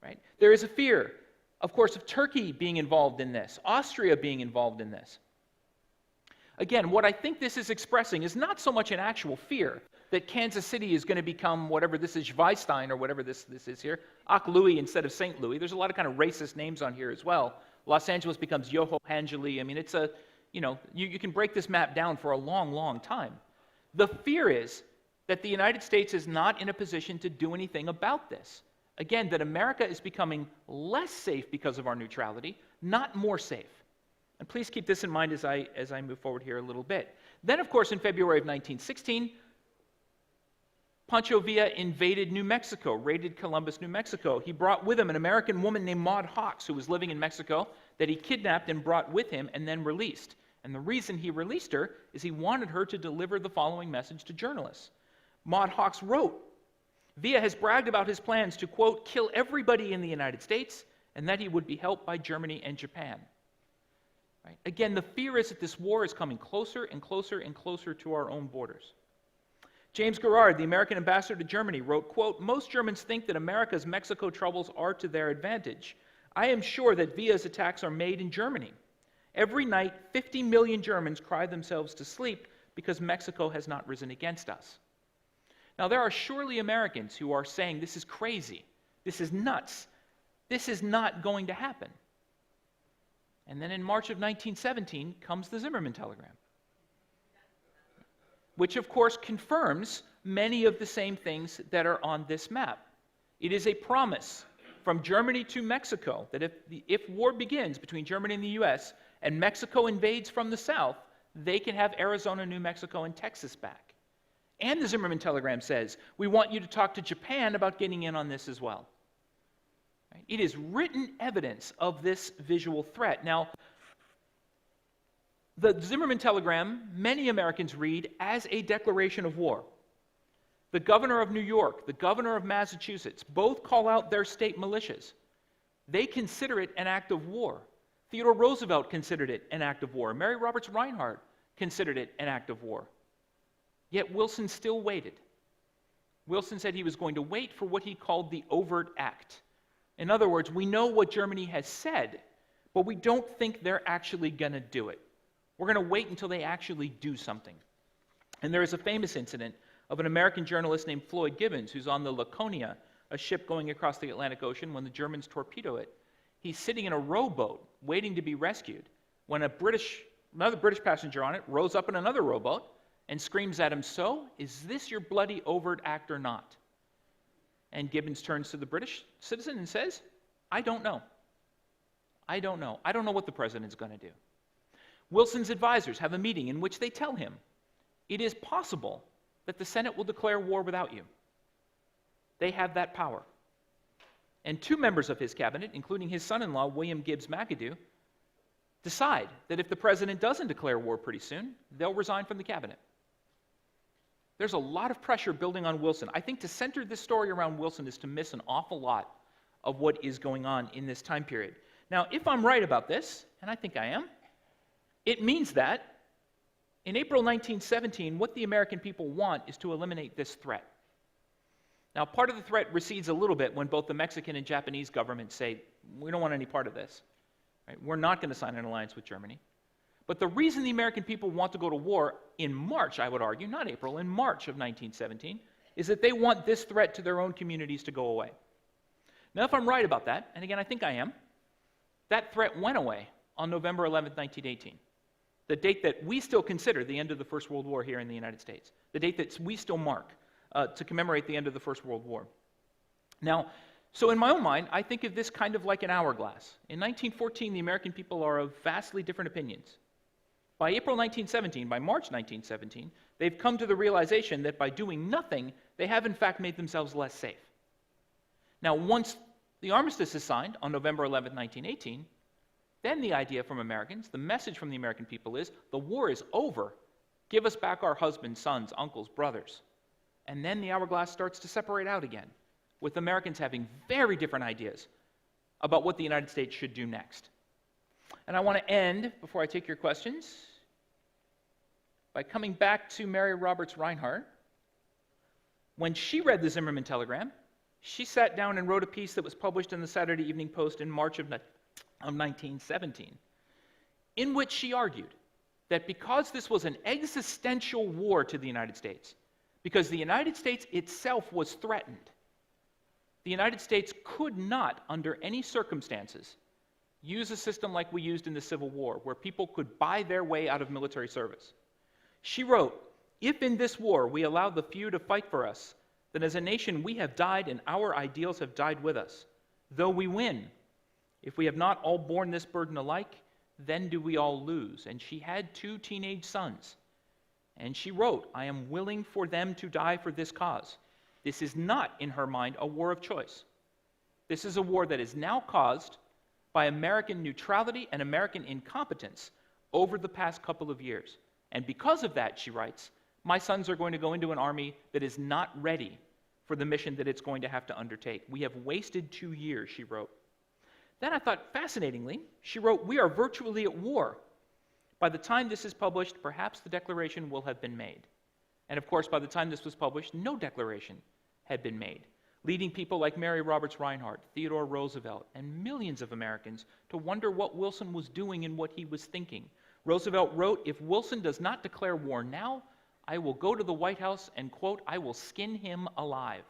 Right? There is a fear, of course, of Turkey being involved in this, Austria being involved in this. Again, what I think this is expressing is not so much an actual fear that Kansas City is going to become whatever this is, Schweinstein or whatever this is here, Ak Louis instead of St. Louis. There's a lot of kind of racist names on here as well. Los Angeles becomes Yoho Angeli. I mean, it's a, you can break this map down for a long, long time. The fear is that the United States is not in a position to do anything about this. Again, that America is becoming less safe because of our neutrality, not more safe. And please keep this in mind as I move forward here a little bit. Then, of course, in February of 1916, Pancho Villa invaded New Mexico, raided Columbus, New Mexico. He brought with him an American woman named Maud Hawks, who was living in Mexico, that he kidnapped and brought with him and then released. And the reason he released her is he wanted her to deliver the following message to journalists. Maud Hawks wrote, Villa has bragged about his plans to, quote, kill everybody in the United States, and that he would be helped by Germany and Japan. Right? Again, the fear is that this war is coming closer and closer and closer to our own borders. James Gerard, the American ambassador to Germany, wrote, quote, most Germans think that America's Mexico troubles are to their advantage. I am sure that Villa's attacks are made in Germany. Every night, 50 million Germans cry themselves to sleep because Mexico has not risen against us. Now, there are surely Americans who are saying, this is crazy, this is nuts, this is not going to happen. And then in March of 1917 comes the Zimmerman telegram, which of course confirms many of the same things that are on this map. It is a promise from Germany to Mexico that if war begins between Germany and the US and Mexico invades from the south, they can have Arizona, New Mexico, and Texas back. And the Zimmerman telegram says, we want you to talk to Japan about getting in on this as well. Right? It is written evidence of this visual threat. Now, the Zimmerman telegram, many Americans read as a declaration of war. The governor of New York, the governor of Massachusetts, both call out their state militias. They consider it an act of war. Theodore Roosevelt considered it an act of war. Mary Roberts Rinehart considered it an act of war. Yet Wilson still waited. Wilson said he was going to wait for what he called the overt act. In other words, we know what Germany has said, but we don't think they're actually going to do it. We're going to wait until they actually do something. And there is a famous incident of an American journalist named Floyd Gibbons, who's on the Laconia, a ship going across the Atlantic Ocean when the Germans torpedo it. He's sitting in a rowboat waiting to be rescued when another British passenger on it rows up in another rowboat and screams at him, so, is this your bloody overt act or not? And Gibbons turns to the British citizen and says, I don't know. I don't know. I don't know what the president's going to do. Wilson's advisors have a meeting in which they tell him, it is possible that the Senate will declare war without you. They have that power. And two members of his cabinet, including his son-in-law, William Gibbs McAdoo, decide that if the president doesn't declare war pretty soon, they'll resign from the cabinet. There's a lot of pressure building on Wilson. I think to center this story around Wilson is to miss an awful lot of what is going on in this time period. Now, if I'm right about this, and I think I am, it means that in April 1917, what the American people want is to eliminate this threat. Now, part of the threat recedes a little bit when both the Mexican and Japanese governments say, we don't want any part of this. Right? We're not going to sign an alliance with Germany. But the reason the American people want to go to war in March, I would argue, not April, in March of 1917, is that they want this threat to their own communities to go away. Now, if I'm right about that, and again, I think I am, that threat went away on November 11, 1918, the date that we still consider the end of the First World War here in the United States, the date that we still mark to commemorate the end of the First World War. Now, so in my own mind, I think of this kind of like an hourglass. In 1914, the American people are of vastly different opinions. By April 1917, by March 1917, they've come to the realization that by doing nothing, they have in fact made themselves less safe. Now, once the armistice is signed on November 11, 1918, then the idea from Americans, the message from the American people is, the war is over. Give us back our husbands, sons, uncles, brothers. And then the hourglass starts to separate out again, with Americans having very different ideas about what the United States should do next. And I want to end, before I take your questions, by coming back to Mary Roberts Rinehart. When she read the Zimmerman telegram, she sat down and wrote a piece that was published in the Saturday Evening Post in March of 1917, in which she argued that because this was an existential war to the United States, because the United States itself was threatened, the United States could not, under any circumstances, use a system like we used in the Civil War, where people could buy their way out of military service. She wrote, if in this war we allow the few to fight for us, then as a nation we have died and our ideals have died with us. Though we win, if we have not all borne this burden alike, then do we all lose. And she had two teenage sons. And she wrote, "I am willing for them to die for this cause. This is not, in her mind, a war of choice. This is a war that is now caused by American neutrality and American incompetence over the past couple of years. And because of that," she writes, "my sons are going to go into an army that is not ready for the mission that it's going to have to undertake. We have wasted 2 years," she wrote. Then I thought, fascinatingly, she wrote, "We are virtually at war. By the time this is published, perhaps the declaration will have been made." And of course, by the time this was published, no declaration had been made, leading people like Mary Roberts Rinehart, Theodore Roosevelt, and millions of Americans to wonder what Wilson was doing and what he was thinking. Roosevelt wrote, "If Wilson does not declare war now, I will go to the White House and, quote, I will skin him alive."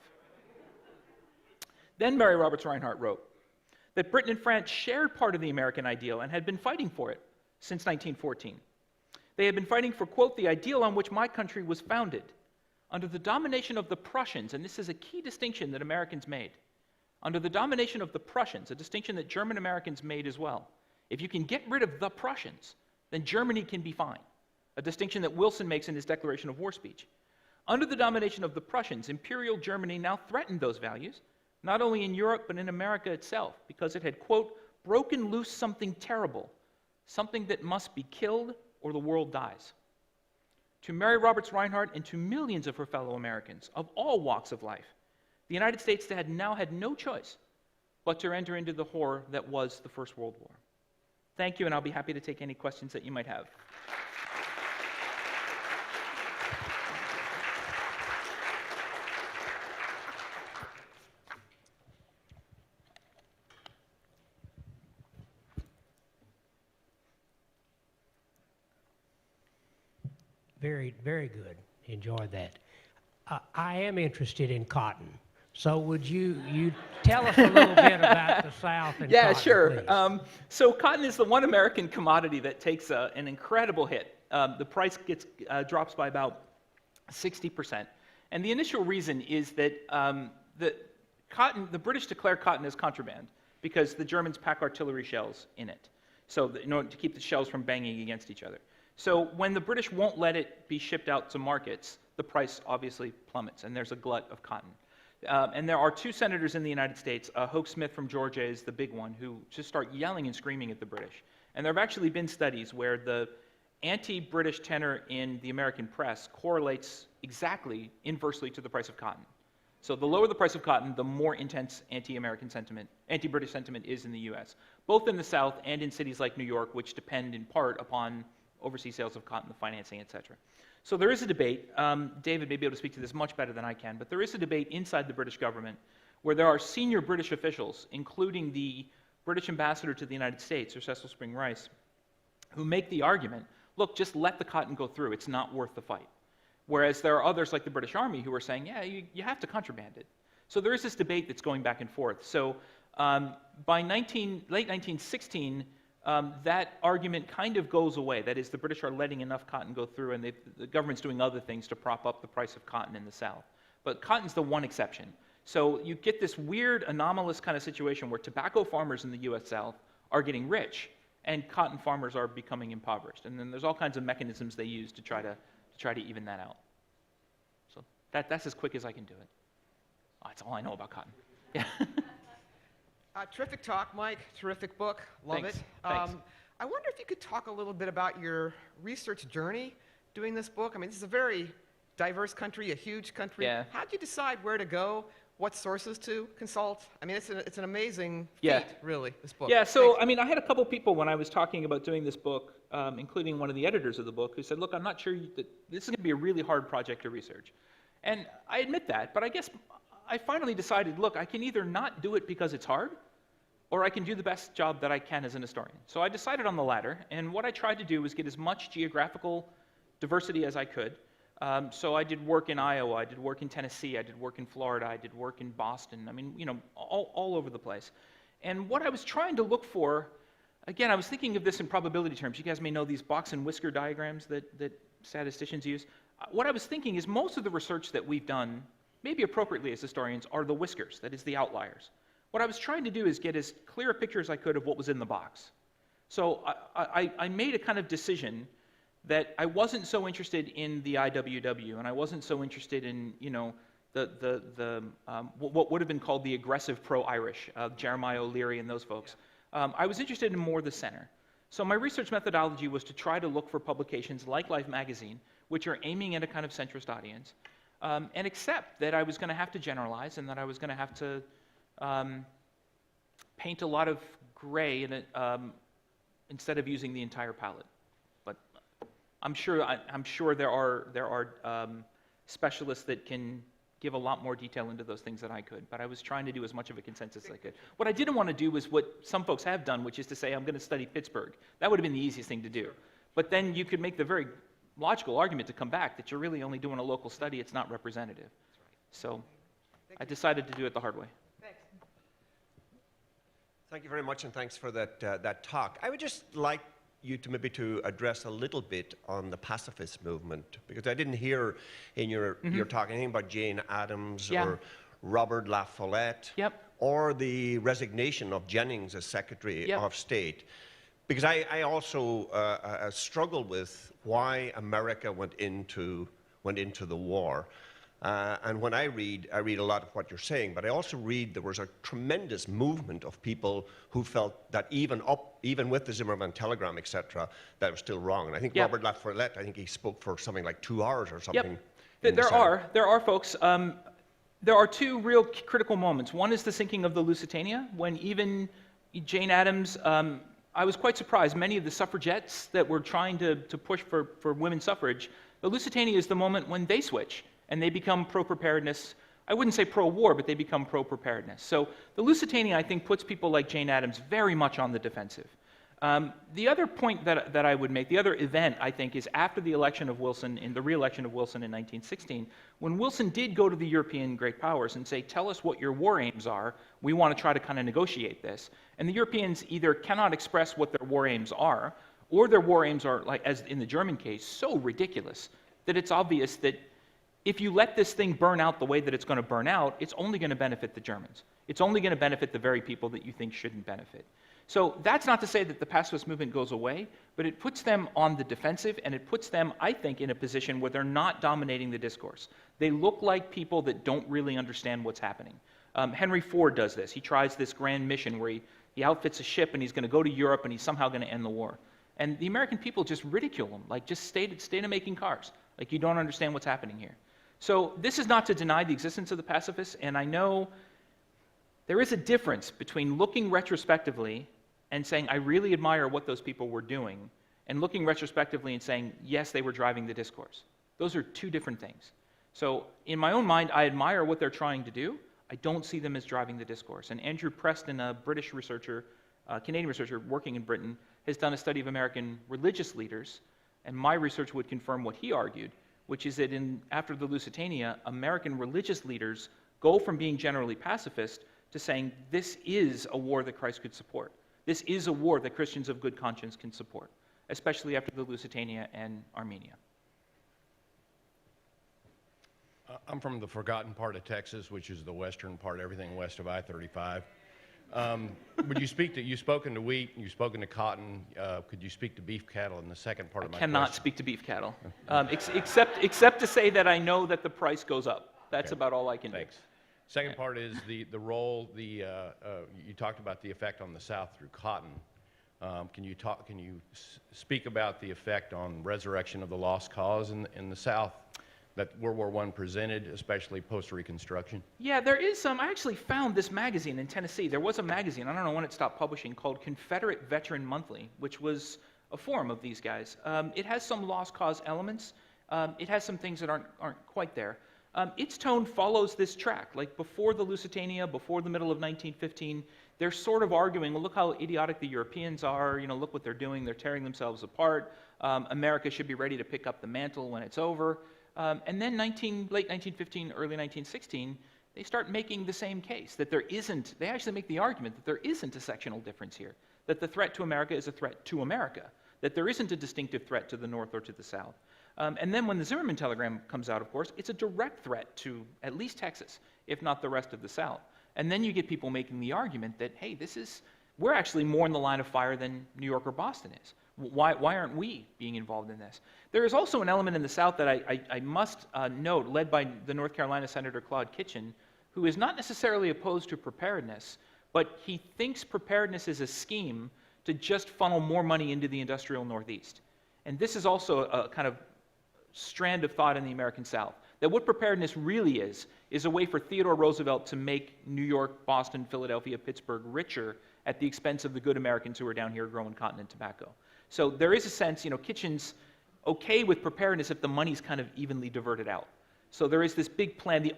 Then Mary Roberts Rinehart wrote that Britain and France shared part of the American ideal and had been fighting for it since 1914. They had been fighting for, quote, "the ideal on which my country was founded. Under the domination of the Prussians," and this is a key distinction that Americans made, under the domination of the Prussians, a distinction that German Americans made as well. If you can get rid of the Prussians, then Germany can be fine, a distinction that Wilson makes in his declaration of war speech. Under the domination of the Prussians, Imperial Germany now threatened those values, not only in Europe but in America itself, because it had, quote, "broken loose something terrible, something that must be killed or the world dies." To Mary Roberts Rinehart and to millions of her fellow Americans of all walks of life, the United States had now had no choice but to enter into the horror that was the First World War. Thank you, and I'll be happy to take any questions that you might have. Very, very good. Enjoyed that. I am interested in cotton. So would you tell us a little bit about the South and Yeah, cotton, sure. please? So cotton is the one American commodity that takes an incredible hit. The price drops by about 60%. And the initial reason is that the British declare cotton as contraband because the Germans pack artillery shells in it, so in order to keep the shells from banging against each other. So when the British won't let it be shipped out to markets, the price obviously plummets, and there's a glut of cotton. And there are 2 senators in the United States, Hoke Smith from Georgia is the big one, who just start yelling and screaming at the British. And there have actually been studies where the anti-British tenor in the American press correlates exactly inversely to the price of cotton. So the lower the price of cotton, the more intense anti-American sentiment, anti-British sentiment is in the US, both in the South and in cities like New York, which depend in part upon overseas sales of cotton, the financing, etc. So there is a debate. David may be able to speak to this much better than I can, but there is a debate inside the British government where there are senior British officials, including the British ambassador to the United States, Sir Cecil Spring Rice, who make the argument, look, just let the cotton go through. It's not worth the fight. Whereas there are others like the British Army who are saying, yeah, you have to contraband it. So there is this debate that's going back and forth. So by late 1916, that argument kind of goes away. That is, the British are letting enough cotton go through, and the government's doing other things to prop up the price of cotton in the South. But cotton's the one exception. So you get this weird, anomalous kind of situation where tobacco farmers in the U.S. South are getting rich, and cotton farmers are becoming impoverished. And then there's all kinds of mechanisms they use to try to even that out. So that's as quick as I can do it. Oh, that's all I know about cotton. Yeah. Terrific talk, Mike. Terrific book. Love Thanks. it. Thanks. I wonder if you could talk a little bit about your research journey doing this book. I mean, this is a very diverse country, a huge country. Yeah. How did you decide where to go, what sources to consult? I mean, it's an amazing Yeah. feat, really, this book. Yeah, so Thanks. I mean, I had a couple people when I was talking about doing this book, including one of the editors of the book, who said, look, I'm not sure that this is going to be a really hard project to research. And I admit that, but I guess I finally decided, look, I can either not do it because it's hard, or I can do the best job that I can as an historian. So I decided on the latter, and what I tried to do was get as much geographical diversity as I could. So I did work in Iowa, I did work in Tennessee, I did work in Florida, I did work in Boston, I mean, you know, all over the place. And what I was trying to look for, again, I was thinking of this in probability terms. You guys may know these box and whisker diagrams that statisticians use. What I was thinking is most of the research that we've done, maybe appropriately as historians, are the whiskers, that is the outliers. What I was trying to do is get as clear a picture as I could of what was in the box. So I made a kind of decision that I wasn't so interested in the IWW, and I wasn't so interested in, what would have been called the aggressive pro-Irish, Jeremiah O'Leary and those folks. I was interested in more the center. So my research methodology was to try to look for publications like Life magazine, which are aiming at a kind of centrist audience, and accept that I was going to have to generalize and that I was going to have to paint a lot of gray in it, instead of using the entire palette. But I'm sure there are specialists that can give a lot more detail into those things than I could, but I was trying to do as much of a consensus as I could. What I didn't want to do was what some folks have done, which is to say, I'm going to study Pittsburgh. That would have been the easiest thing to do. But then you could make the very logical argument to come back that you're really only doing a local study, it's not representative. So I decided to do it the hard way. Thanks. Thank you very much, and thanks for that talk. I would just like you to maybe to address a little bit on the pacifist movement, because I didn't hear in your talk anything about Jane Addams or Robert La Follette or the resignation of Jennings as Secretary of State. Because I also struggle with why America went into the war. And when I read a lot of what you're saying, but I also read there was a tremendous movement of people who felt that even with the Zimmerman telegram, etc., that was still wrong. And I think Robert La Follette, I think he spoke for something like 2 hours or something. There are folks. There are two real critical moments. One is the sinking of the Lusitania, when even Jane Addams, I was quite surprised, many of the suffragettes that were trying to push for women's suffrage, the Lusitania is the moment when they switch. And they become pro-preparedness. I wouldn't say pro-war, but they become pro-preparedness. So the Lusitania, I think, puts people like Jane Addams very much on the defensive. The other point that I would make, the other event, I think, is after the election of Wilson, in the re-election of Wilson in 1916, when Wilson did go to the European great powers and say, tell us what your war aims are, we want to try to kind of negotiate this. And the Europeans either cannot express what their war aims are, or their war aims are, like as in the German case, so ridiculous that it's obvious that if you let this thing burn out the way that it's going to burn out, it's only going to benefit the Germans. It's only going to benefit the very people that you think shouldn't benefit. So that's not to say that the pacifist movement goes away, but it puts them on the defensive, and it puts them, I think, in a position where they're not dominating the discourse. They look like people that don't really understand what's happening. Henry Ford does this. He tries this grand mission where he outfits a ship, and he's going to go to Europe, and he's somehow going to end the war. And the American people just ridicule him, like, just stay to making cars. Like, you don't understand what's happening here. So this is not to deny the existence of the pacifists, and I know there is a difference between looking retrospectively and saying, I really admire what those people were doing, and looking retrospectively and saying, yes, they were driving the discourse. Those are two different things. So in my own mind, I admire what they're trying to do. I don't see them as driving the discourse. And Andrew Preston, a British researcher, Canadian researcher working in Britain, has done a study of American religious leaders, and my research would confirm what he argued, which is that after the Lusitania, American religious leaders go from being generally pacifist to saying, this is a war that Christ could support. This is a war that Christians of good conscience can support, especially after the Lusitania and Armenia. I'm from the forgotten part of Texas, which is the western part, everything west of I-35. Would you speak to, you've spoken to wheat, you've spoken to cotton, could you speak to beef cattle in the second part of my question? I cannot speak to beef cattle, except to say that I know that the price goes up. That's about all I can do. Thanks. Second part is the role, you talked about the effect on the South through cotton. Can you speak about the effect on resurrection of the lost cause in the South that World War I presented, especially post-Reconstruction? Yeah, there is some. I actually found this magazine in Tennessee. There was a magazine, I don't know when it stopped publishing, called Confederate Veteran Monthly, which was a forum of these guys. It has some lost cause elements. It has some things that aren't quite there. Its tone follows this track. Like before the Lusitania, before the middle of 1915, they're sort of arguing, well, look how idiotic the Europeans are. You know, look what they're doing. They're tearing themselves apart. America should be ready to pick up the mantle when it's over. And then late 1915, early 1916, they start making the same case, that there isn't, they actually make the argument that there isn't a sectional difference here, that the threat to America is a threat to America, that there isn't a distinctive threat to the North or to the South. And then when the Zimmerman telegram comes out, of course, it's a direct threat to at least Texas, if not the rest of the South. And then you get people making the argument that, hey, this is We're actually more in the line of fire than New York or Boston is. Why aren't we being involved in this? There is also an element in the South that I must note, led by the North Carolina Senator Claude Kitchen, who is not necessarily opposed to preparedness, but he thinks preparedness is a scheme to just funnel more money into the industrial Northeast. And this is also a kind of strand of thought in the American South, that what preparedness really is a way for Theodore Roosevelt to make New York, Boston, Philadelphia, Pittsburgh richer at the expense of the good Americans who are down here growing cotton and tobacco. So there is a sense, Kitchen's okay with preparedness if the money's kind of evenly diverted out. So there is this big plan.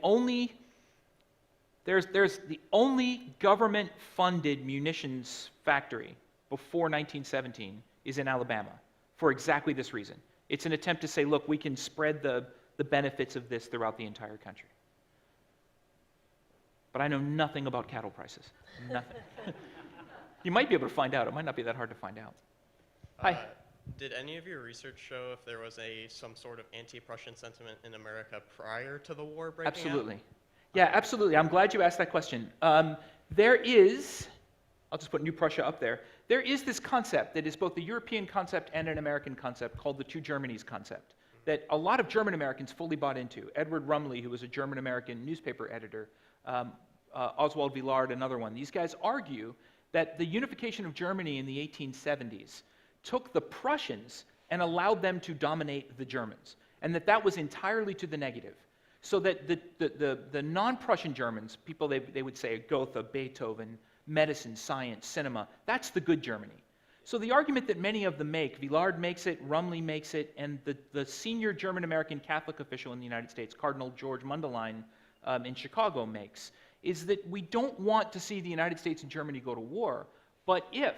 There's the only government-funded munitions factory before 1917 is in Alabama for exactly this reason. It's an attempt to say, look, we can spread the benefits of this throughout the entire country. But I know nothing about cattle prices. Nothing. You might be able to find out. It might not be that hard to find out. Hi. Did any of your research show if there was some sort of anti-Prussian sentiment in America prior to the war breaking out? Absolutely. Yeah, absolutely. I'm glad you asked that question. There is, I'll just put New Prussia up there, there is this concept that is both a European concept and an American concept called the two Germanys concept that a lot of German Americans fully bought into. Edward Rumley, who was a German-American newspaper editor, Oswald Villard, another one. These guys argue that the unification of Germany in the 1870s took the Prussians and allowed them to dominate the Germans, and that was entirely to the negative. So that the non-Prussian Germans, people they would say Goethe, Beethoven, medicine, science, cinema, that's the good Germany. So the argument that many of them make, Villard makes it, Rumley makes it, and the senior German-American Catholic official in the United States, Cardinal George Mundelein in Chicago makes, is that we don't want to see the United States and Germany go to war, but if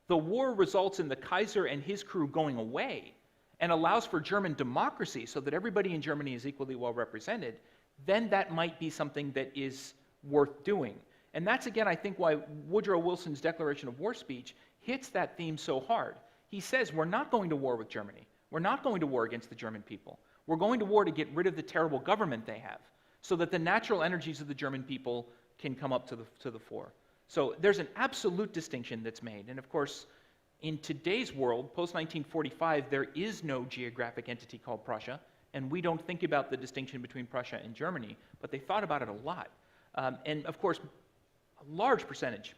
the war results in the Kaiser and his crew going away and allows for German democracy so that everybody in Germany is equally well represented, then that might be something that is worth doing. And that's, again, I think why Woodrow Wilson's declaration of war speech hits that theme so hard. He says, we're not going to war with Germany. We're not going to war against the German people. We're going to war to get rid of the terrible government they have so that the natural energies of the German people can come up to the fore. So there's an absolute distinction that's made. And of course, in today's world, post-1945, there is no geographic entity called Prussia, and we don't think about the distinction between Prussia and Germany, but they thought about it a lot. And of course, a large percentage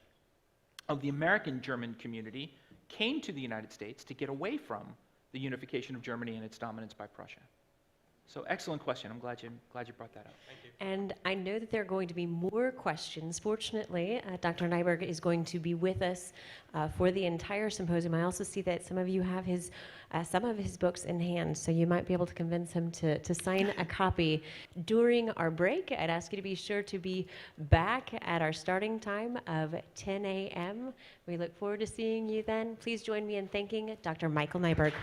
of the American German community came to the United States to get away from the unification of Germany and its dominance by Prussia. So excellent question. I'm glad you brought that up. Thank you. And I know that there are going to be more questions. Fortunately, Dr. Neiberg is going to be with us for the entire symposium. I also see that some of you have some of his books in hand, so you might be able to convince him to sign a copy during our break. I'd ask you to be sure to be back at our starting time of 10 a.m. We look forward to seeing you then. Please join me in thanking Dr. Michael Neiberg.